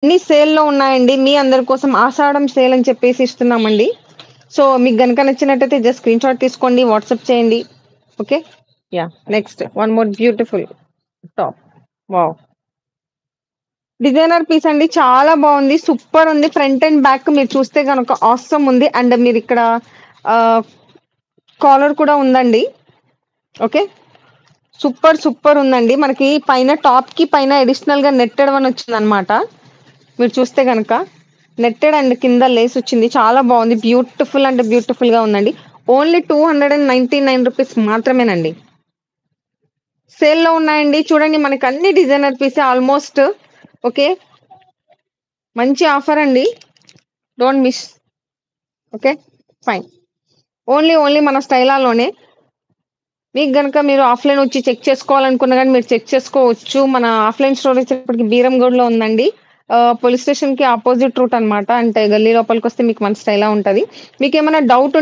అన్ని సేల్‌లో ఉన్నాయండి. మీ అందరి కోసం ఆషాఢం సేల్ అని చెప్పేసి ఇస్తున్నామండి. సో, మీకు గనక నచ్చినట్టయితే జస్ట్ స్క్రీన్‌షాట్ తీసుకోండి. వాట్సాప్ చేయండి. Okay. Yeah! Next one more beautiful top. Wow! Designer piece అండి. చాలా బావుంది. సూపర్ ఉంది. ఫ్రంట్ అండ్ బ్యాక్ మీరు చూస్తే గనక ఆసమ్ ఉంది. అండ్ మీరిక్కడ ఆహ్, కాలర్ కూడా ఉందండి. ఓకే. సూపర్ ఉందండి. మనకి పైన టాప్‌కి పైన అడిషనల్‌గా నెట్టెడ్ వన్ వచ్చిందనమాట. మీరు చూస్తే గనక నెట్టెడ్ అండ్ కింద లేస్ వచ్చింది. చాలా బావుంది. బ్యూటిఫుల్ అంటే బ్యూటిఫుల్‌గా ఉందండి. ఓన్లీ రూ. 299 మాత్రమేనండి. సేల్‌లో ఉన్నాయండి. చూడండి మనకి అన్ని డిజైనర్ పీసే ఆల్‌మోస్ట్. ఓకే. మంచి ఆఫర్ అండి. Don't miss. Okay. Fine. Only మన స్టైలాలోనే. మీకు గనక మీరు ఆఫ్‌లైన్ వచ్చి చెక్ చేసుకోవాలనుకున్నా గాని మీరు చెక్ చేసుకోవచ్చు. మన ఆఫ్‌లైన్ స్టోర్ వచ్చేటప్పటికి బీరంగూడ్‌లో ఉందండి. పోలీస్ స్టేషన్‌కి అపోజిట్ రూట్ అన్నమాట. అంటే గల్లీ లోపలికొస్తే మీకు మన స్టైలా ఉంటది. మీకేమైనా డౌట్